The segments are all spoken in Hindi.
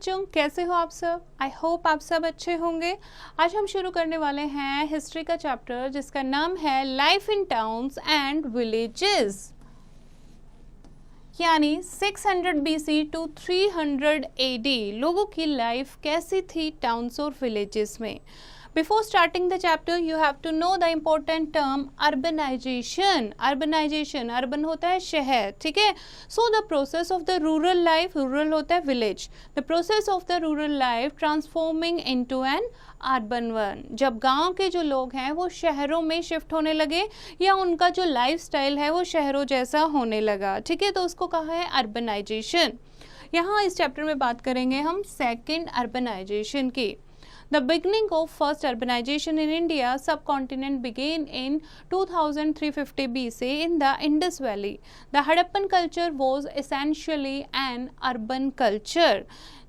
बच्चों, कैसे हो आप सब? आई होप आप सब अच्छे होंगे। आज हम शुरू करने वाले हैं हिस्ट्री का चैप्टर जिसका नाम है life in towns and villages, यानी 600 BC टू 300 AD लोगों की लाइफ कैसी थी टाउन्स और विलेजेस में। Before starting the chapter, you have to know the important term urbanization. Urbanization, urban होता है शहर, ठीक है। So the process of the rural life, rural होता है village. The process of the rural life transforming into an urban one. जब गांव के जो लोग हैं वो शहरों में शिफ्ट होने लगे या उनका जो लाइफ स्टाइल है वो शहरों जैसा होने लगा, ठीक है, तो उसको कहा है अर्बनाइजेशन। यहाँ इस चैप्टर में बात करेंगे हम सेकेंड अर्बनाइजेशन की। The beginning of first urbanization in India subcontinent began in 2350 BC in the Indus Valley. The Harappan culture was essentially an urban culture.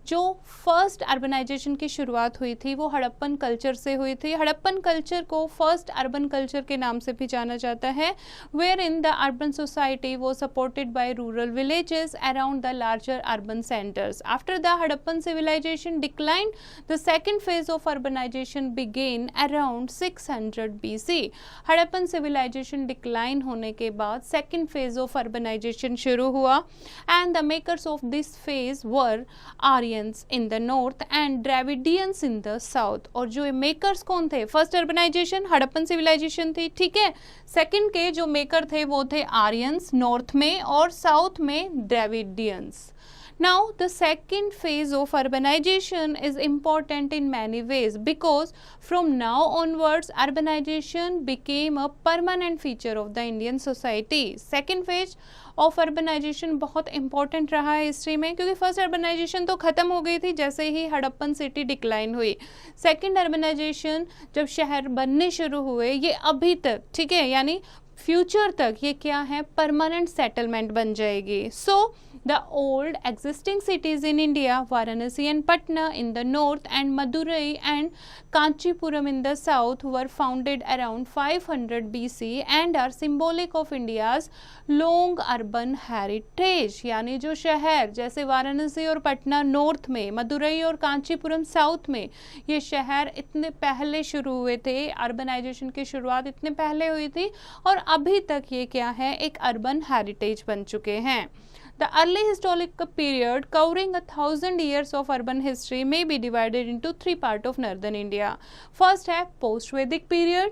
जो फर्स्ट अर्बनाइजेशन की शुरुआत हुई थी वो हड़प्पन कल्चर से हुई थी। हड़प्पन कल्चर को फर्स्ट अर्बन कल्चर के नाम से भी जाना जाता है, where in the urban society वो supported by rural villages around the larger urban centres. After the Harappan civilisation decline, the second phase of urbanisation began around 600 BC। Harappan civilisation decline होने के बाद सेकेंड फेज ऑफ अर्बनाइजेशन शुरू हुआ and the makers of this phase were Aryan in the north and Dravidians in the south। और जो मेकर्स कौन थे? फर्स्ट अर्बनाइजेशन हड़प्पन सिविलाइजेशन थी, ठीक है। सेकंड के जो मेकर थे वो थे आर्यंस नॉर्थ में और साउथ में Dravidians. Now the second phase of urbanization is important in many ways because from now onwards urbanization became a permanent feature of the Indian society। Second phase of urbanisation बहुत इंपॉर्टेंट रहा है हिस्ट्री में, क्योंकि फर्स्ट अर्बनाइजेशन तो ख़त्म हो गई थी जैसे ही हड़प्पन सिटी डिक्लाइन हुई। सेकंड अर्बनाइजेशन जब शहर बनने शुरू हुए ये अभी तक, ठीक है, यानी फ्यूचर तक ये क्या है, परमानेंट सेटलमेंट बन जाएगी। सो the old existing cities in India, Varanasi and Patna in the north and Madurai and Kanchipuram in the south were founded around 500 BC and are symbolic of India's long urban heritage। यानी जो शहर जैसे वाराणसी और पटना नॉर्थ में, मदुरई और कांचीपुरम साउथ में, ये शहर इतने पहले शुरू हुए थे, अर्बनाइजेशन की शुरुआत इतने पहले हुई थी और अभी तक ये क्या है, एक अर्बन हेरिटेज बन चुके हैं। The early historical period covering 1000 years of urban history may be divided into three parts of northern India। First है post Vedic period,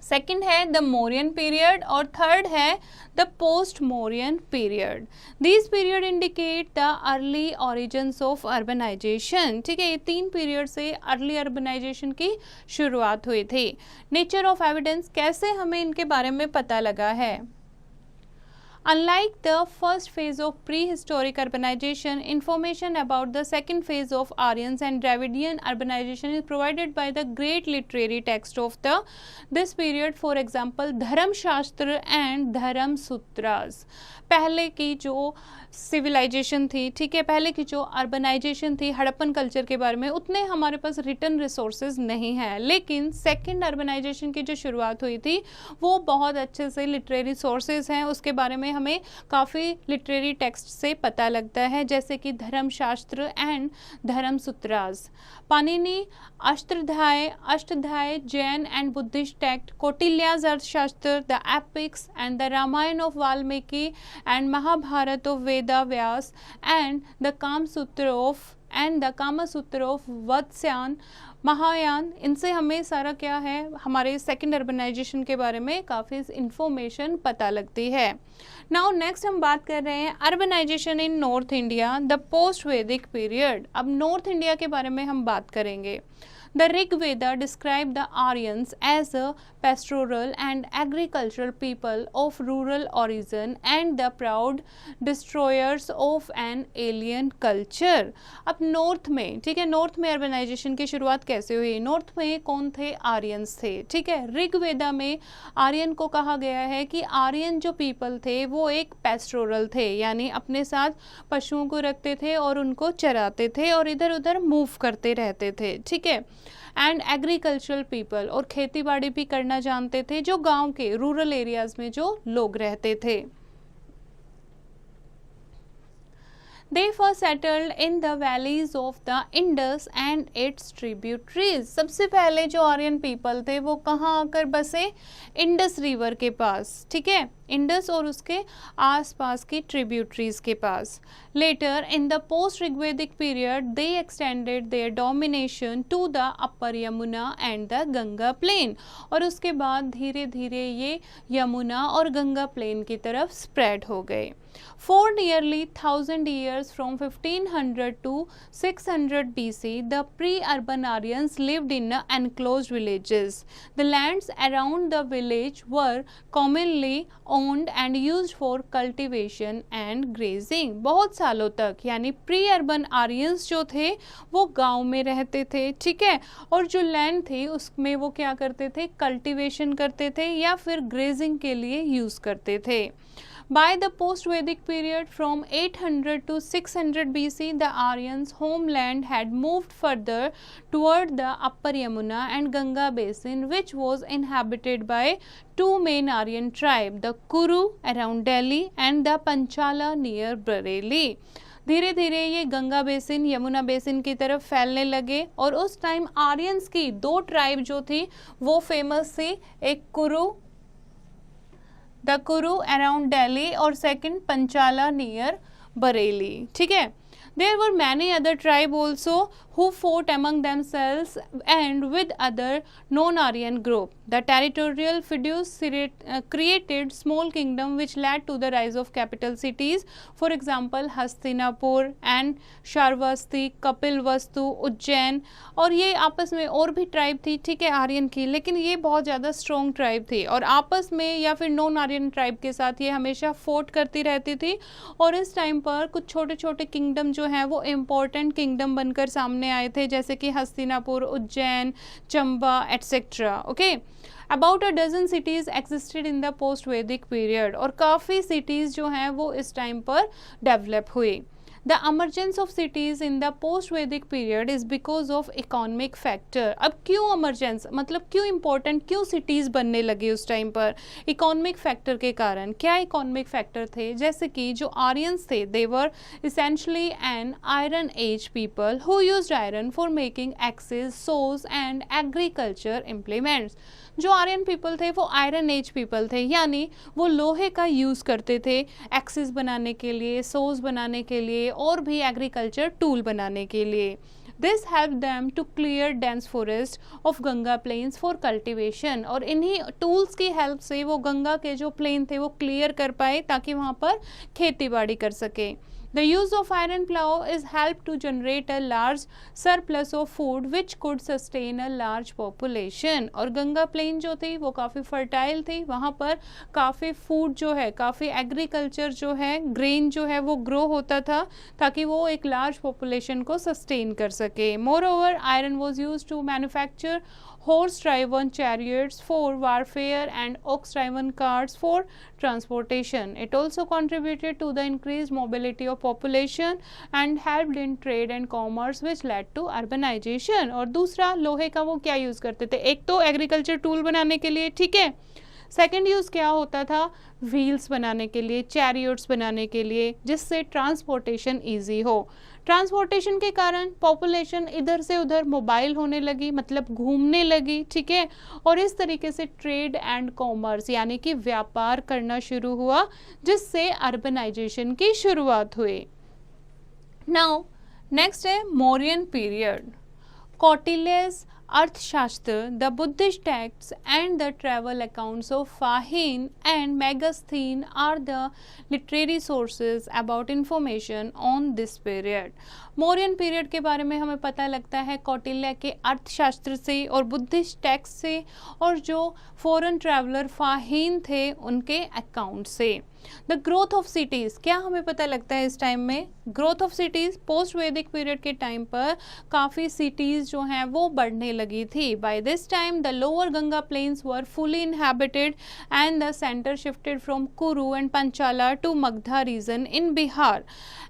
second है the Mauryan period और third है the post Mauryan period। These period indicate the early origins of urbanization। ठीक है, ये तीन पीरियड से अर्ली अर्बनाइजेशन की शुरुआत हुई थी। नेचर ऑफ एविडेंस, कैसे हमें इनके बारे में पता लगा है? Unlike the first phase of prehistoric urbanization, information about the second phase of Aryans and Dravidian urbanization is provided by the great literary text of this period, for example, Dharam Shastra and Dharam Sutras। पहले की जो सिविलाइजेशन थी, ठीक है, पहले की जो अर्बनाइजेशन थी हड़प्पन कल्चर के बारे में उतने हमारे पास रिटन रिसोर्सेज नहीं है, लेकिन सेकेंड अर्बनाइजेशन की जो शुरुआत हुई थी वो बहुत अच्छे से लिटरेरी सोर्सेज हैं, उसके बारे में हमें काफ़ी लिटरेरी टेक्स्ट से पता लगता है, जैसे कि धर्म Shastra and Dharma Sutras, Panini Ashtadhyayi Jain and Buddhist text, Kautilya's Arthashastra, the epics and the Ramayana of Valmiki and Mahabharata of Veda Vyasa and the Kama Sutra of वत्स्यायन Mahayana. इनसे हमें सारा क्या है, हमारे सेकेंड अर्बनाइजेशन के बारे में काफ़ी इंफॉर्मेशन पता लगती है। नाउ नेक्स्ट हम बात कर रहे हैं urbanisation in North India, the post वैदिक पीरियड। अब नॉर्थ इंडिया के बारे में हम बात करेंगे। The Rig Veda described the Aryans as a pastoral and agricultural people of rural origin and the proud destroyers of an alien culture। अब नॉर्थ में, ठीक है, नॉर्थ में अर्बनाइजेशन की शुरुआत कैसे हुई? नॉर्थ में कौन थे? आर्यंस थे, ठीक है। ऋग वेदा में आर्यन को कहा गया है कि आर्यन जो पीपल थे वो एक पेस्टोरल थे, यानी अपने साथ पशुओं को रखते थे और उनको चराते थे और इधर उधर मूव करते रहते थे, ठीक है। एंड एग्रीकल्चरल पीपल, और खेती बाड़ी भी करना जानते थे, जो गांव के रूरल एरियाज में जो लोग रहते थे। They first settled in the valleys of the Indus and its tributaries. सबसे पहले जो आर्यन पीपल थे वो कहाँ आकर बसे? इंडस रिवर के पास, ठीक है, इंडस और उसके आसपास की ट्रिब्यूटरीज के पास. Later in the post Rigvedic period they extended their domination to the upper Yamuna and the Ganga plain. और उसके बाद धीरे धीरे ये यमुना और गंगा प्लेन की तरफ स्प्रेड हो गए. For nearly 1000 years from 1500 to 600 BC, the pre-urban Aryans lived in enclosed villages. The lands around the village were commonly owned and used for cultivation and grazing. बहुत सालों तक यानी प्री अर्बन आर्यंस जो थे वो गांव में रहते थे, ठीक है, और जो लैंड थी उसमें वो क्या करते थे? कल्टीवेशन करते थे या फिर ग्रेजिंग के लिए यूज़ करते थे. By the post-Vedic period from 800 to 600 BC, the Aryans' homeland had moved further toward the upper Yamuna and Ganga basin, which was inhabited by two main Aryan tribes, the Kuru around Delhi and the Panchala near Bareilly. धीरे धीरे ये गंगा बेसिन, यमुना बेसिन की तरफ फैलने लगे और उस टाइम आर्यंस की दो ट्राइब जो थी वो फेमस थी, एक कुरु, द कुरु अराउंड दिल्ली और सेकंड पंचाला नियर बरेली, ठीक है. There were many other tribes also who fought among themselves and with other non-Aryan group. The territorial feuds created small kingdom which led to the rise of capital cities. For example, Hastinapur and Sharvasti, Kapilvastu, Ujjain. और ये आपस में और भी ट्राइब थी, ठीक है, आर्यन की, लेकिन ये बहुत ज़्यादा स्ट्रॉन्ग ट्राइब थी और आपस में या फिर नॉन आर्यन ट्राइब के साथ ये हमेशा फोर्ट करती रहती थी. और इस टाइम पर कुछ छोटे छोटे किंगडम जो हैं वो इम्पोर्टेंट किंगडम बनकर सामने आए थे, जैसे कि Hastinapur, Ujjain, Chamba etcetera. Okay, about a dozen cities existed in the post वैदिक पीरियड. और काफ़ी सिटीज़ जो हैं वो इस टाइम पर डेवलप हुई. The emergence of cities in the post-Vedic period is because of economic factor. अब क्यों emergence मतलब क्यों important, क्यों cities बनने लगे उस टाइम पर? Economic factor के कारण. क्या economic factor थे? जैसे कि जो Aryans थे, they were essentially an Iron Age people who used iron for making axes, saws and agriculture implements. जो आर्यन पीपल थे वो आयरन एज पीपल थे, यानी वो लोहे का यूज़ करते थे एक्सिस बनाने के लिए, सोज बनाने के लिए और भी एग्रीकल्चर टूल बनाने के लिए. This help them to clear dense forest of Ganga plains for cultivation. और इन्हीं टूल्स की हेल्प से वो गंगा के जो प्लेन थे वो क्लियर कर पाए ताकि वहाँ पर खेती बाड़ी कर सके. The use of iron plow is helped to generate a large surplus of food which could sustain a large population. और गंगा प्लेन जो थी वो काफ़ी फर्टाइल थी, वहाँ पर काफ़ी फूड जो है, काफ़ी एग्रीकल्चर जो है, ग्रेन जो है वो ग्रो होता था ताकि वो एक लार्ज पॉपुलेशन को सस्टेन कर सके. Moreover, iron was used to manufacture horse-driven chariots for warfare and ox-driven carts for transportation. It also contributed to the increased mobility of population and helped in trade and commerce which led to urbanization. और दूसरा लोहे का वो क्या यूज़ करते थे? एक तो एग्रीकल्चर टूल बनाने के लिए, ठीक है, सेकेंड यूज़ क्या होता था? व्हील्स बनाने के लिए, चैरियोट्स बनाने के लिए, जिससे ट्रांसपोर्टेशन ईजी हो. ट्रांसपोर्टेशन के कारण पॉपुलेशन इधर से उधर मोबाइल होने लगी, मतलब घूमने लगी, ठीक है, और इस तरीके से ट्रेड एंड कॉमर्स यानी कि व्यापार करना शुरू हुआ, जिससे अर्बनाइजेशन की शुरुआत हुई. नाउ नेक्स्ट है Mauryan period. Kautilya's Arthashastra, the Buddhist text and the travel accounts of Fahien and Megasthenes are the literary sources about information on this period. Mauryan period के बारे में हमें पता लगता है कौटिल्य के अर्थशास्त्र से और बुद्धिस्ट टेक्स्ट से और जो फॉरेन ट्रैवलर फाहिन थे उनके अकाउंट से. द ग्रोथ ऑफ सिटीज़, क्या हमें पता लगता है इस टाइम में? ग्रोथ ऑफ सिटीज़ पोस्ट वैदिक पीरियड के टाइम पर काफ़ी सिटीज़ जो हैं वो बढ़ने लगी थी. By this time the lower Ganga plains were fully inhabited and the centre shifted from Kuru and Panchala to Magadha region in Bihar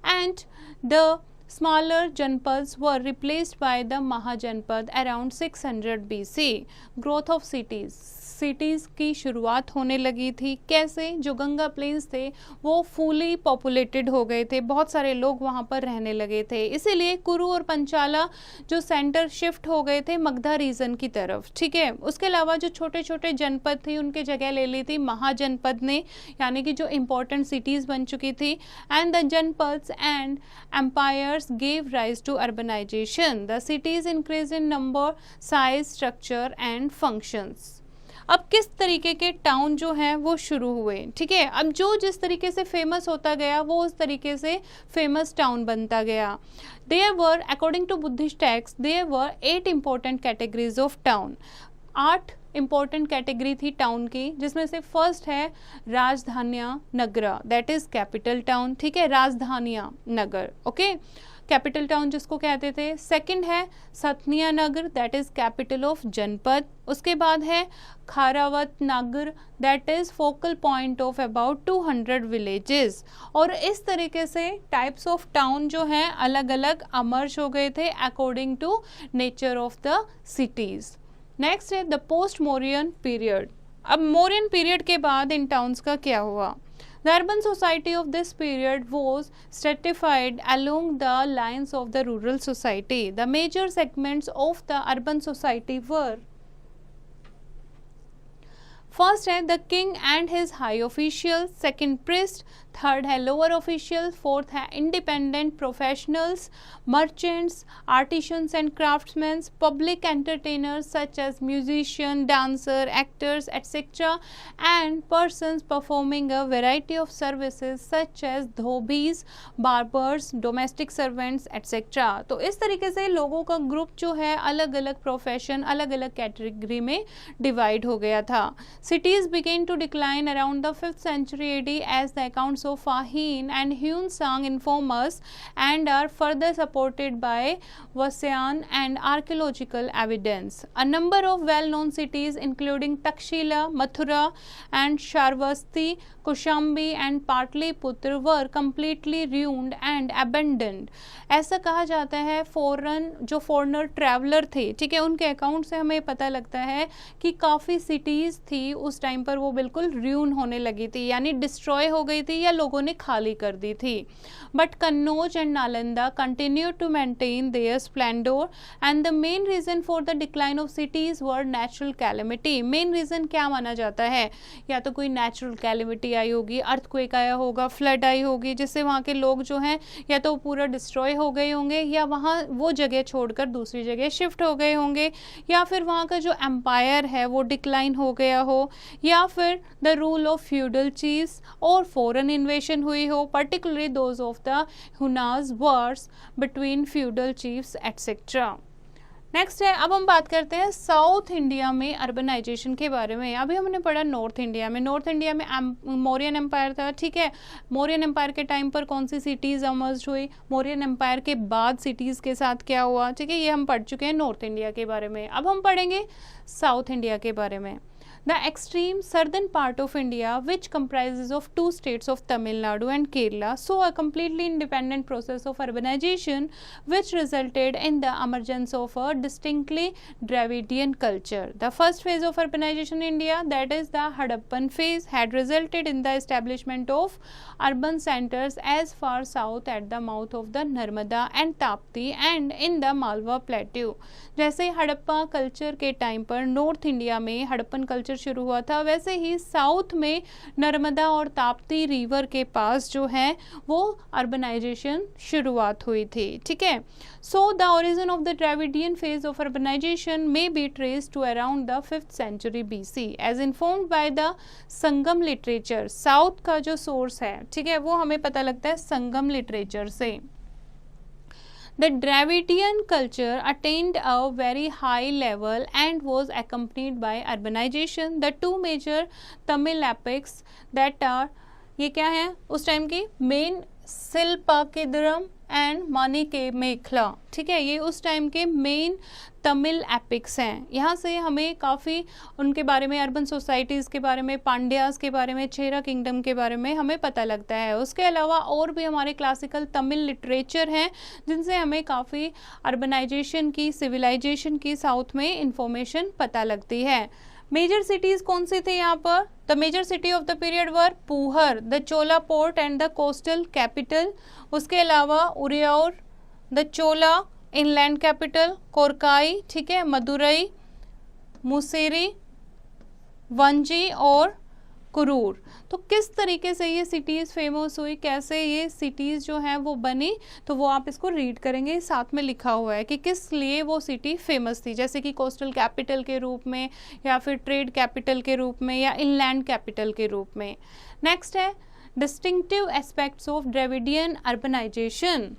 and the Smaller janpads were replaced by the Mahajanpad around 600 BC. Growth of cities की शुरुआत होने लगी थी। कैसे? जो गंगा प्लेन्स थे वो फुली पॉपुलेटेड हो गए थे, बहुत सारे लोग वहाँ पर रहने लगे थे, इसीलिए कुरु और पंचाला जो सेंटर शिफ्ट हो गए थे मगधा रीजन की तरफ। ठीक है, उसके अलावा जो छोटे छोटे जनपद थे उनके जगह ले ली थी महाजनपद ने, यानी कि जो इंपॉर्टेंट सिटीज़ बन चुकी थी। And the janpads and empires gave rise to urbanisation. The cities increase in number, size, structure and functions. अब किस तरीके के टाउन जो हैं वो शुरू हुए। ठीक है, अब जो जिस तरीके से फेमस होता गया वो उस तरीके से फेमस टाउन बनता गया। There were, according to Buddhist text, there were 8 important categories of town. 8 important category थी टाउन की, जिसमें से फर्स्ट है Rajadhaniya Nagara, that is capital town. ठीक है, Rajadhaniya Nagar, okay, capital town जिसको कहते थे। सेकंड है Satniya Nagar, that is capital of Janapad. उसके बाद है Kharavat Nagar, that is focal point of about 200 villages. और इस तरीके से टाइप्स ऑफ टाउन जो हैं अलग अलग अमर्ज हो गए थे according to nature of the cities. Next है द पोस्ट मौर्यन पीरियड। अब मौर्यन पीरियड के बाद इन टाउन्स का क्या हुआ? The urban society of this period was stratified along the lines of the rural society. The major segments of the urban society were: first है the king and his high official, second priest, third है लोअर ऑफिशियल, फोर्थ है independent professionals, merchants, artisans and craftsman, public entertainers such as musician, dancer, actors etcetera, and persons performing a variety of services such as dhobis, barbers, domestic servants etcetera. तो इस तरीके से लोगों का ग्रुप जो है अलग अलग प्रोफेशन, अलग अलग कैटेगरी में डिवाइड हो गया था। Cities began to decline around the 5th century AD as the accounts of Fahim and Huan Sang inform us and are further supported by Vasayan and archaeological evidence. A number of well-known cities including Takshila, Mathura and Sharvasti, Kushambi and Patliputra were completely ruined and abandoned. ऐसा कहा जाता है जो फॉरेनर ट्रैवलर थे, ठीक है, उनके अकाउंट से हमें पता लगता है कि काफ़ी सिटीज़ थी उस टाइम पर वो बिल्कुल र्यून होने लगी थी, यानी डिस्ट्रॉय हो गई थी या लोगों ने खाली कर दी थी। But Kannauj and Nalanda continue to maintain their splendour and the main reason for the decline of cities were natural calamity. Main reason क्या माना जाता है? या तो कोई नेचुरल कैलेमिटी आई होगी, अर्थक्वेक आया होगा, फ्लड आई होगी, जिससे वहाँ के लोग जो हैं या तो पूरा डिस्ट्रॉय हो गए होंगे या वहाँ वो जगह छोड़कर दूसरी जगह शिफ्ट हो गए होंगे, या फिर वहाँ का जो एम्पायर है वो डिक्लाइन हो गया हो, या फिर the rule of feudal chiefs और फॉरेन इन्वेशन हुई हो, particularly those of the Hunas Wars between feudal chiefs etcetera. Next है, अब हम बात करते हैं साउथ इंडिया में अर्बनाइजेशन के बारे में। अभी हमने पढ़ा नॉर्थ इंडिया में। नॉर्थ इंडिया में मौर्यन एम्पायर था, ठीक है। मौर्यन एम्पायर के टाइम पर कौन सी सिटीज़ अमर्ज हुई, मौर्यन एम्पायर के बाद सिटीज़ के साथ क्या हुआ, ठीक है, ये हम पढ़ चुके हैं नॉर्थ इंडिया के बारे में। अब हम पढ़ेंगे साउथ इंडिया के बारे में। The extreme southern part of India, which comprises of 2 states of Tamil Nadu and Kerala, saw a completely independent process of urbanization, which resulted in the emergence of a distinctly Dravidian culture. The first phase of urbanization in India, that is the Harappan phase, had resulted in the establishment of urban centers as far south at the mouth of the Narmada and Tapti and in the Malwa Plateau. जैसे हड़प्पा कल्चर के टाइम पर नॉर्थ इंडिया में हड़प्पन कल्चर शुरू हुआ था, वैसे ही साउथ में नर्मदा और ताप्ती रिवर के पास जो है वो अर्बनाइजेशन शुरुआत हुई थी, ठीक है। So the origin of the Dravidian phase of urbanisation may be trace to around the 5th century BC as informed by the Sangam literature. South का जो सोर्स है, ठीक है, वो हमें पता लगता है संगम लिटरेचर से। The Dravidian culture attained a very high level and was accompanied by urbanization. The two major Tamil epics that are, ये क्या है उस टाइम की मेन, शिल्पाकिदरम एंड माणिक्यमेखला, ठीक है, ये उस टाइम के मेन तमिल एपिक्स हैं। यहाँ से हमें काफ़ी उनके बारे में, अर्बन सोसाइटीज़ के बारे में, पांड्यास के बारे में, चेरा किंगडम के बारे में हमें पता लगता है। उसके अलावा और भी हमारे क्लासिकल तमिल लिटरेचर हैं जिनसे हमें काफ़ी अर्बनाइजेशन की, सिविलाइजेशन की साउथ में इंफॉर्मेशन पता लगती है। मेजर सिटीज़ कौन सी थी यहाँ पर? The major city of the period were Puhar, the Chola port and the coastal capital. उसके अलावा Uraiyur, the Chola inland capital, Korkai, ठीक है, मदुरई, मुसेरी, वंजी और कुरूर। तो किस तरीके से ये सिटीज़ फेमस हुई, कैसे ये सिटीज़ जो हैं वो बनी, तो वो आप इसको रीड करेंगे, साथ में लिखा हुआ है कि किस लिए वो सिटी फेमस थी, जैसे कि कोस्टल कैपिटल के रूप में, या फिर ट्रेड कैपिटल के रूप में, या इनलैंड कैपिटल के रूप में। नेक्स्ट है distinctive aspects of Dravidian urbanisation.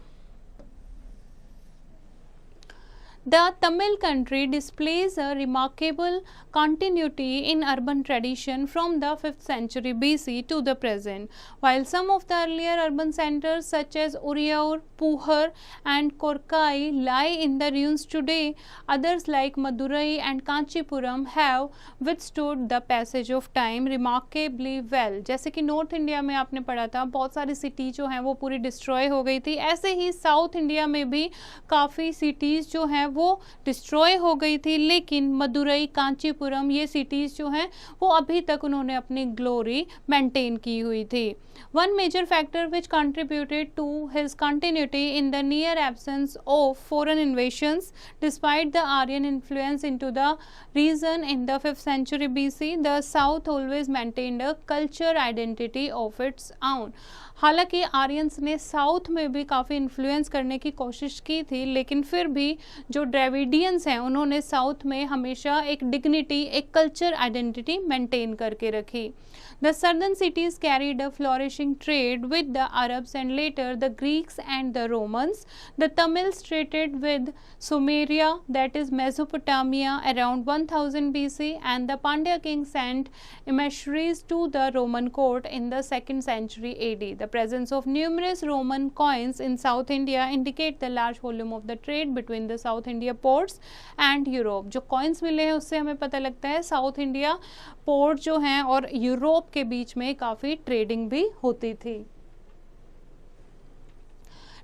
The Tamil country displays a remarkable continuity in urban tradition from the 5th century BC to the present. While some of the earlier urban centers such as Uriyaur, Puhar and Korkai lie in the ruins today, others like Madurai and Kanchipuram have withstood the passage of time remarkably well. जैसे कि नॉर्थ इंडिया में आपने पढ़ा था बहुत सारी सिटी जो हैं वो पूरी डिस्ट्रॉय हो गई थी, ऐसे ही साउथ इंडिया में भी काफ़ी सिटीज़ जो हैं वो डिस्ट्रॉय हो गई थी, लेकिन मदुरई, कांचीपुरम, ये सिटीज़ जो हैं वो अभी तक उन्होंने अपनी ग्लोरी मेंटेन की हुई थी। One major factor which contributed to his continuity in the near absence of foreign invasions, despite the Aryan influence into the region in the 5th century BC, the South always maintained a culture identity of its own. हालांकि आर्यंस ने साउथ में भी काफ़ी इन्फ्लुएंस करने की कोशिश की थी, लेकिन फिर भी जो द्रविडियंस हैं उन्होंने साउथ में हमेशा एक डिग्निटी, एक कल्चर आइडेंटिटी मेंटेन करके रखी। The southern cities carried a flourishing trade with the Arabs and later the Greeks and the Romans. The Tamils traded with Sumeria, that is Mesopotamia, around 1000 BC, and the Pandya king sent emissaries to the Roman court in the 2nd century AD. The presence of numerous Roman coins in South India indicate the large volume of the trade between the South India ports and Europe. जो coins मिले हैं उससे हमें पता लगता है साउथ इंडिया पोर्ट जो हैं और यूरोप के बीच में काफ़ी ट्रेडिंग भी होती थी।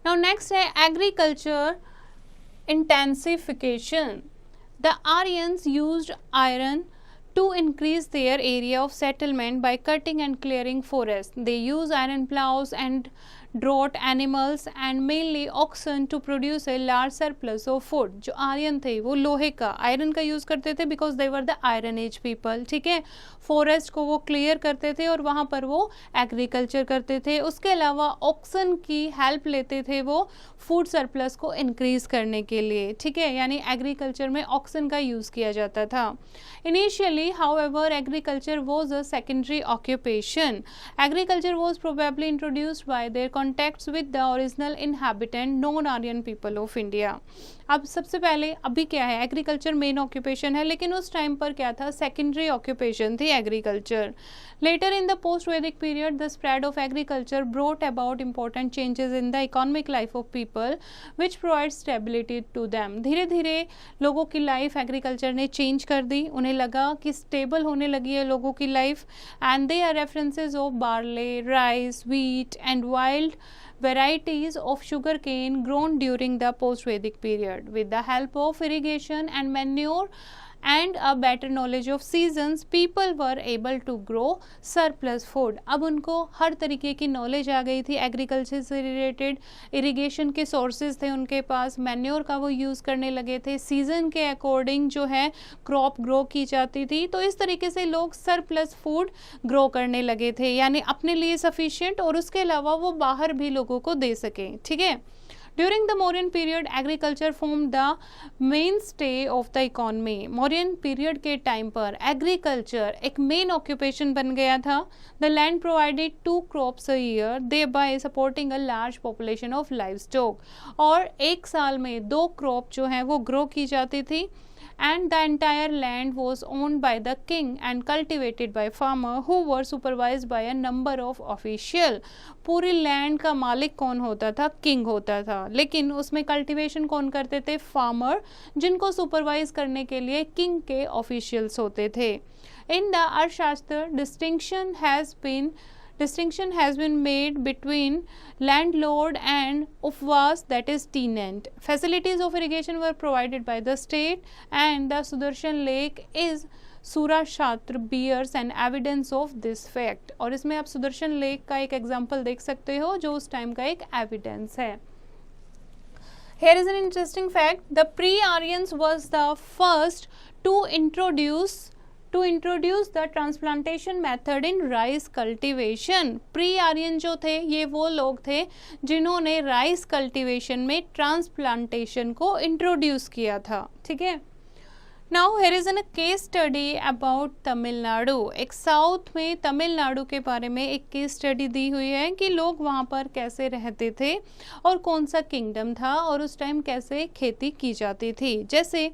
नाउ नेक्स्ट है agriculture intensification. The Aryans used iron to increase their area of settlement by cutting and clearing forests. They use iron plows and draught animals and mainly oxen to produce a large surplus of food. जो आर्यन थे वो लोहे का, आयरन का यूज़ करते थे because they were the iron age people, ठीक है। फॉरेस्ट को वो क्लियर करते थे और वहाँ पर वो एग्रीकल्चर करते थे। उसके अलावा ऑक्सन की हेल्प लेते थे वो फूड सरप्लस को इंक्रीज करने के लिए, ठीक है, यानी एग्रीकल्चर में ऑक्सन का यूज़ किया जाता था। Initially, however, agriculture was a secondary occupation. Agriculture was probably introduced by their contacts with the original inhabitant, non-Aryan people of India. अब सबसे पहले अभी क्या है, एग्रीकल्चर मेन ऑक्यूपेशन है, लेकिन उस टाइम पर क्या था, सेकेंडरी ऑक्यूपेशन थी agriculture. Later in the post वैदिक period the spread of agriculture brought about important changes in the economic life of people which provide stability to them. धीरे धीरे लोगों की लाइफ एग्रीकल्चर ने चेंज कर दी, उन्हें लगा कि स्टेबल होने लगी है लोगों की life, and they are references of barley, rice, wheat and wild varieties of sugar cane grown during the post-Vedic period. With the help of irrigation and manure and a better knowledge of seasons, people were able to grow surplus food. अब उनको हर तरीके की नॉलेज आ गई थी एग्रीकल्चर से रिलेटेड, इरिगेशन के सोर्सेज थे उनके पास, मैन्योर का वो यूज़ करने लगे थे, सीजन के अकॉर्डिंग जो है क्रॉप ग्रो की जाती थी, तो इस तरीके से लोग सरप्लस फूड ग्रो करने लगे थे, यानी अपने लिए सफिशिएंट और उसके अलावा वो बाहर भी लोगों को दे सकें, ठीक है। During the Mauryan period, agriculture formed the mainstay of the economy. Mauryan period के टाइम पर एग्रीकल्चर एक मेन ऑक्यूपेशन बन गया था। The land provided 2 crops a year, thereby supporting a large population of livestock. और एक साल में 2 क्रॉप जो हैं वो ग्रो की जाती थी and the entire land was owned by the king and cultivated by farmer who were supervised by a number of official. पूरी लैंड का मालिक कौन होता था? किंग होता था, लेकिन उसमें कल्टीवेशन कौन करते थे? फार्मर, जिनको सुपरवाइज करने के लिए किंग के ऑफिशियल्स होते थे. In the अर्थशास्त्र distinction has been made between landlord and upvas, that is tenant. Facilities of irrigation were provided by the state and the Sudarshan Lake is सूराशास्त्र bears an evidence of this fact. और इसमें आप सुदर्शन लेक का एक एग्जाम्पल देख सकते हो जो उस टाइम का एक एविडेंस है. Here is an interesting fact. The pre-Aryans was the first to introduce the transplantation method in rice cultivation. Pre-Aryan जो थे ये वो लोग थे जिन्होंने राइस कल्टीवेशन में ट्रांसप्लांटेशन को इंट्रोड्यूस किया था. ठीक है. Now here is a case study about Tamil Nadu. एक साउथ में तमिलनाडु के बारे में एक केस स्टडी दी हुई है कि लोग वहाँ पर कैसे रहते थे और कौन सा किंगडम था और उस टाइम कैसे खेती की जाती थी. जैसे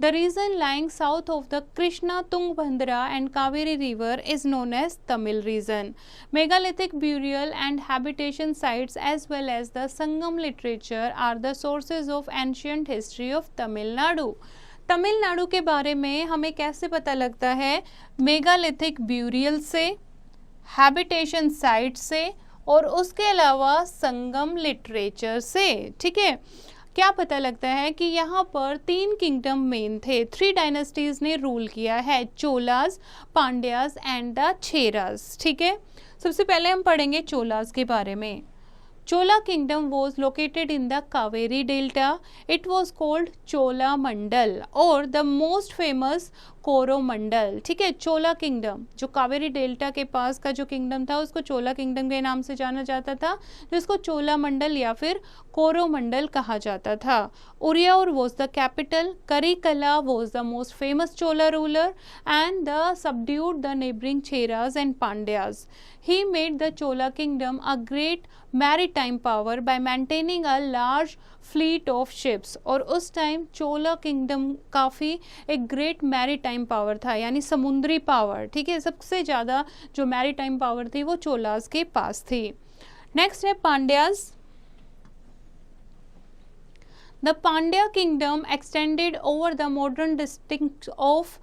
the region lying south of the Krishna Tungabhadra and Kaveri river is known as Tamil region. Megalithic burial and habitation sites as well as the Sangam literature are the sources of ancient history of Tamil Nadu. Tamil Nadu के बारे में हमें कैसे पता लगता है? मेगालिथिक ब्यूरियल से, हैबिटेशन साइट से और उसके अलावा संगम लिटरेचर से. ठीक है. क्या पता लगता है कि यहाँ पर 3 किंगडम मेन थे, 3 डायनेस्टीज ने रूल किया है, चोलास, पांड्यास एंड द चेरास. ठीक है. सबसे पहले हम पढ़ेंगे चोलास के बारे में. Chola kingdom was located in the Kaveri Delta. It was called Chola Mandal or the most famous Coromandel. ठीक है. चोला किंगडम जो कावेरी डेल्टा के पास का जो किंगडम था उसको चोला किंगडम के नाम से जाना जाता था, जिसको चोला मंडल या फिर कोरोमंडल कहा जाता था. Uraiyur was the capital. Karikala was the most famous Chola ruler and the subdued the neighbouring Cheras and Pandyas. He made the Chola kingdom a great maritime power by maintaining a large fleet of ships. और उस टाइम चोला किंगडम काफ़ी एक ग्रेट मैरीटाइम पावर था, यानी समुद्री पावर. ठीक है. सबसे ज़्यादा जो मैरीटाइम पावर थी वो चोलास के पास थी. नेक्स्ट है Pandyas. The Pandya kingdom extended over the modern districts of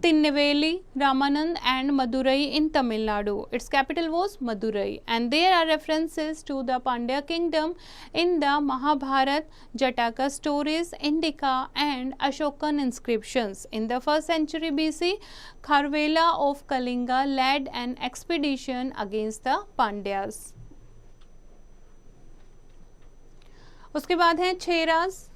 Tinnevelli, Ramanand and Madurai in Tamil Nadu. Its capital was Madurai and there are references to the Pandya kingdom in the Mahabharat, Jataka stories, Indica and Ashokan inscriptions. In the 1st century BC, Kharvela of Kalinga led an expedition against the Pandyas. उसके बाद है Cheras.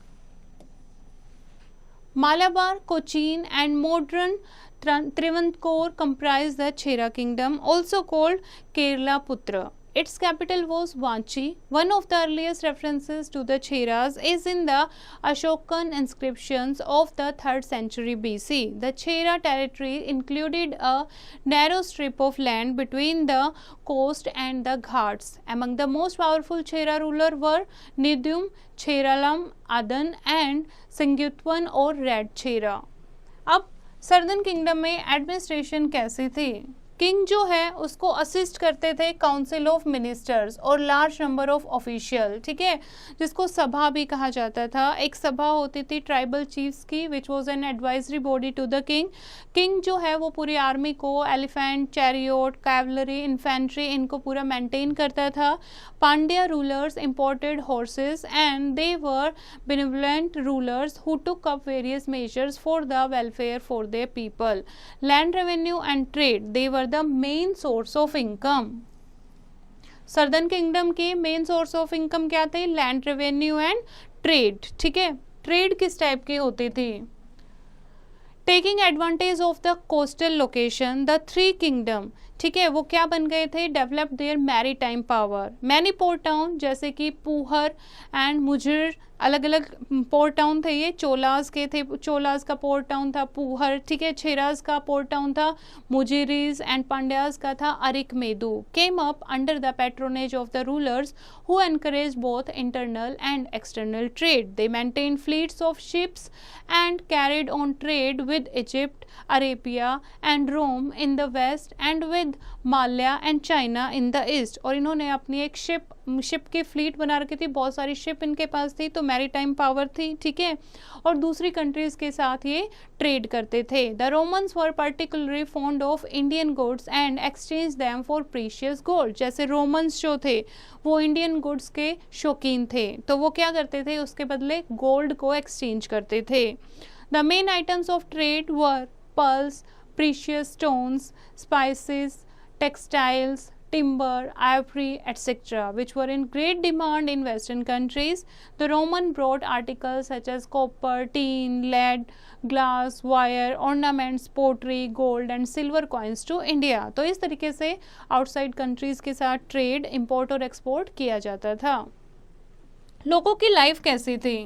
Malabar, Cochin and modern Travancore comprise the Chera kingdom, also called Kerala Putra. Its capital was Vanchi. One of the earliest references to the Cheras is in the Ashokan inscriptions of the 3rd century BC. The Chera territory included a narrow strip of land between the coast and the Ghats. Among the most powerful Chera rulers were Nidum, Cheralam, Adan and Singutwan or Red Chera. अब सर्दन किंगडम में एडमिनिस्ट्रेशन कैसी थी? किंग जो है उसको असिस्ट करते थे काउंसिल ऑफ मिनिस्टर्स और लार्ज नंबर ऑफ ऑफिशियल. ठीक है. जिसको सभा भी कहा जाता था. एक सभा होती थी ट्राइबल चीफ्स की which was an advisory body to the king. King जो है वो पूरी आर्मी को, एलिफेंट, चैरियोट, कैवलरी, इन्फेंट्री, इनको पूरा मेंटेन करता था. Pandya rulers imported horses and they were benevolent rulers who took up various measures for the welfare for their people. Land revenue and trade they were the main source of income. Southern kingdom के मेन सोर्स ऑफ इनकम क्या थे? Land revenue and trade. ठीक है. ट्रेड किस टाइप की होती थी? Taking advantage of the coastal location, the 3 kingdoms ठीक है, वो क्या बन गए थे, develop their maritime power. Many port town जैसे कि पूहर एंड मुजिर, अलग अलग पोर्ट टाउन थे ये, चोलास के थे, चोलास का पोर्ट टाउन था पूहर, ठीक है, छेराज का पोर्ट टाउन था मुजिरीज एंड पांड्यास का था Arikamedu, came up under the patronage of the rulers who encouraged both internal and external trade. They maintained fleets of ships and carried on trade with Egypt, Arabia and Rome in the west and with Malaya and China in the east. और इन्होंने अपनी एक शिप की फ्लीट बना रखी थी, बहुत सारी शिप इनके पास थी, तो मैरीटाइम पावर थी, ठीक है, और दूसरी कंट्रीज के साथ ये ट्रेड करते थे। The Romans were particularly fond of Indian goods and exchange them for precious gold. जैसे रोमन्स जो थे वो इंडियन गुड्स के शौकीन थे, तो वो क्या करते थे, उसके बदले गोल्ड को एक्सचेंज करते थे। The main items of trade were pearls, precious stones, spices, textiles, timber, ivory, etc., which were in great demand in Western countries. The Roman brought articles such as copper, tin, lead, glass, wire, ornaments, pottery, gold and silver coins to India. तो इस तरीके से आउटसाइड कंट्रीज के साथ ट्रेड, इंपोर्ट और एक्सपोर्ट किया जाता था। लोगों की लाइफ कैसी थी?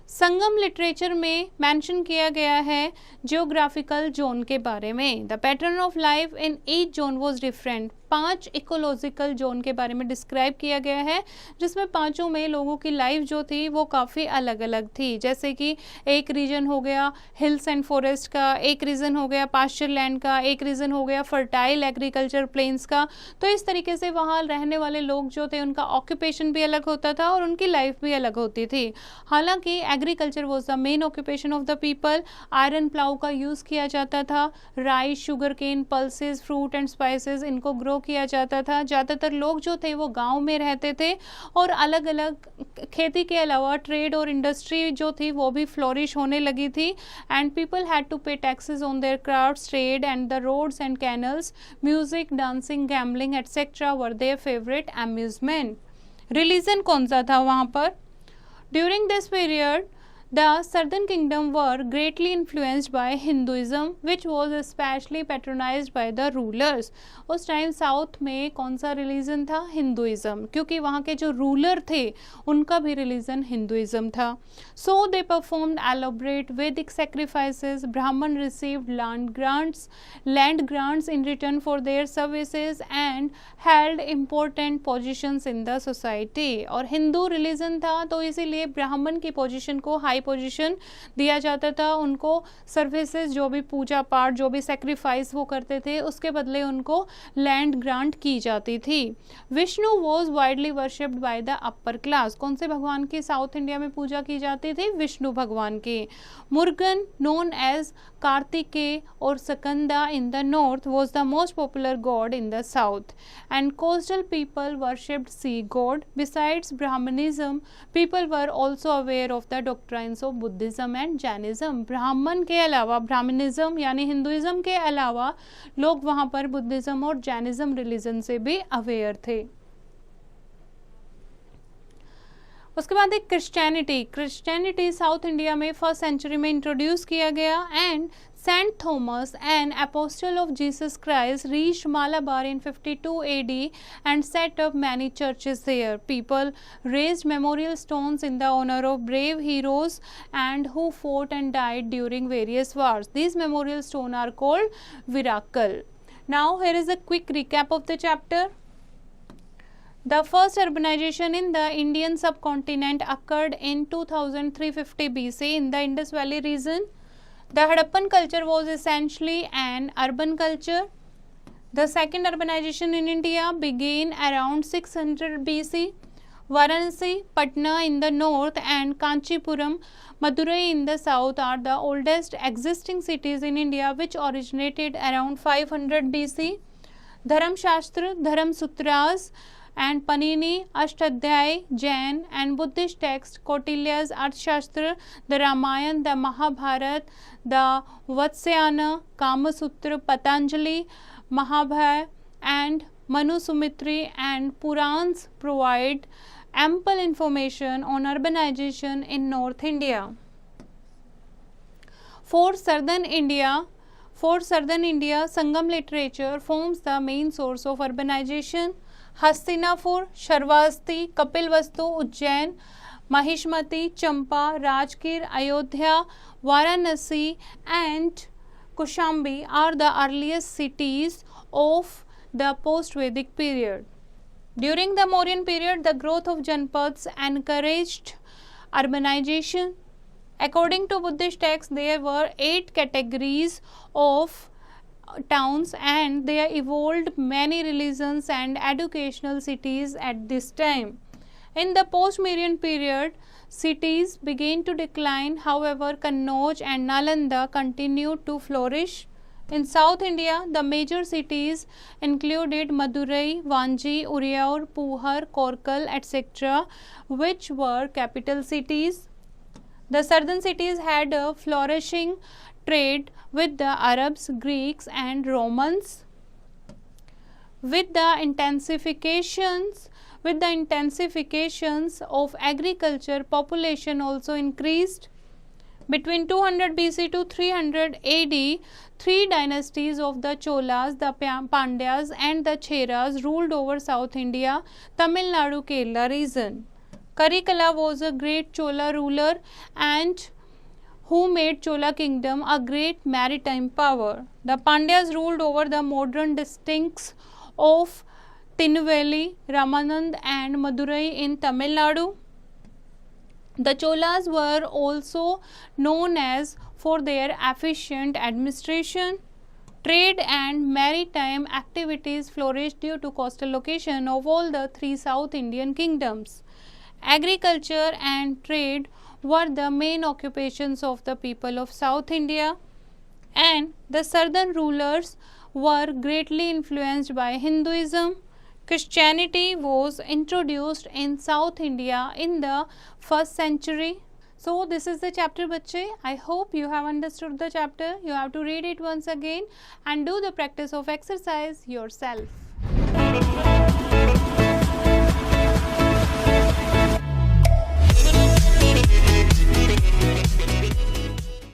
संगम लिटरेचर में मेंशन किया गया है जियोग्राफिकल जोन के बारे में। The pattern of life in each zone was different. 5 ecological zone के बारे में डिस्क्राइब किया गया है, जिसमें पांचों में लोगों की लाइफ जो थी वो काफ़ी अलग अलग थी। जैसे कि एक रीजन हो गया हिल्स एंड फॉरेस्ट का, एक रीजन हो गया पास्चर लैंड का, एक रीजन हो गया फर्टाइल एग्रीकल्चर प्लेन्स का। तो इस तरीके से वहाँ रहने वाले लोग जो थे उनका ऑक्यूपेशन भी अलग होता था और उनकी लाइफ भी अलग होती थी। हालांकि agriculture was the main occupation of the people. Iron plough का यूज़ किया जाता था, rice, sugar cane, pulses, fruit and spices इनको ग्रो किया जाता था। ज़्यादातर लोग जो थे वो गांव में रहते थे और अलग अलग खेती के अलावा ट्रेड और इंडस्ट्री जो थी वो भी फ्लोरिश होने लगी थी। And people had to pay taxes on their crafts, trade and the roads and canals. Music, dancing, gambling etcetera were their favourite amusement. Religion कौन सा था वहाँ पर? During this period the southern kingdom were greatly influenced by Hinduism, which was especially patronized by the rulers. उस टाइम साउथ में कौन सा रिलीजन था? हिंदुइज्म, क्योंकि वहाँ के जो रूलर थे उनका भी रिलीजन हिंदुइज्म था। So they performed elaborate Vedic sacrifices. Brahman received land grants in return for their services and held important positions in the society. और हिंदू रिलीजन था तो इसीलिए ब्राह्मण की पोजीशन को हाई पोजीशन दिया जाता था। उनको सर्विसेज, जो भी पूजा पाठ, जो भी सेक्रीफाइस वो करते थे उसके बदले उनको लैंड ग्रांट की जाती थी। Vishnu was widely worshipped by the upper class. कौन से भगवान की साउथ इंडिया में पूजा की जाती थी? विष्णु भगवान की। मुर्गन, नोन एज कार्तिकेय और Skanda in the north, was the most popular god in the south. And coastal people worshipped sea god. Besides Brahmanism, people were also aware of the doctrines of Buddhism and Jainism. ब्राह्मण के अलावा, ब्राह्मणिज्म यानी हिंदुइज्म के अलावा लोग वहाँ पर बुद्धिज्म और जैनिज्म रिलीजन से भी अवेयर थे। उसके बाद एक क्रिश्चियनिटी साउथ इंडिया में फर्स्ट सेंचुरी में इंट्रोड्यूस किया गया। And Saint Thomas, an apostle of Jesus Christ, reached Malabar in 52 AD and set up many churches there. People raised memorial stones in the honor of brave heroes and who fought and died during various wars. These memorial stones are called Virakal. Now here is a quick recap of the chapter. The first urbanization in the Indian subcontinent occurred in 2350 BC in the Indus Valley region. The Harappan culture was essentially an urban culture. The second urbanization in India began around 600 BC. Varanasi, Patna in the north and Kanchipuram, Madurai in the south are the oldest existing cities in India, which originated around 500 BC. Dharam Shastra, Dharam Sutras and Panini, Ashtadhyay, Jain and Buddhist texts, Kautilya's Arthashastra, the Ramayana, the Mahabharata, the Vatsyayana, Kama Sutra, Patanjali, Mahabharata and Manu Sumitri and Purans provide ample information on urbanization in North India. For southern India, For southern India, Sangam literature forms the main source of urbanization. Hastinapur, Sharvasti, Kapilvastu, Ujjain, Mahishmati, Champa, Rajgir, Ayodhya, Varanasi and Kushambi are the earliest cities of the post-Vedic period. During the Mauryan period, the growth of Janpads encouraged urbanization. According to Buddhist texts, there were 8 categories of towns and they evolved many religions and educational cities at this time. In the post-Mauryan period, cities began to decline. However, Kannauj and Nalanda continued to flourish. In South India, the major cities included Madurai, Vanji, Uriaur, Puhar, Korkal, etc., which were capital cities. The southern cities had a flourishing trade with the Arabs, Greeks and Romans. With the intensifications of agriculture, population also increased. Between 200 BC to 300 AD, 3 dynasties of the Cholas, the Pandyas and the Cheras ruled over South India, Tamil Nadu, Kerala region. Karikala was a great Chola ruler and who made Chola kingdom a great maritime power. The Pandyas ruled over the modern districts of Tinuveli, Ramanand and Madurai in Tamil Nadu. The Cholas were also known as for their efficient administration. Trade and maritime activities flourished due to coastal location of all the 3 South Indian kingdoms. Agriculture and trade were the main occupations of the people of South India, and the southern rulers were greatly influenced by Hinduism. Christianity was introduced in South India in the 1st century. So this is the chapter, bachche. I hope you have understood the chapter. You have to read it once again and do the practice of exercise yourself.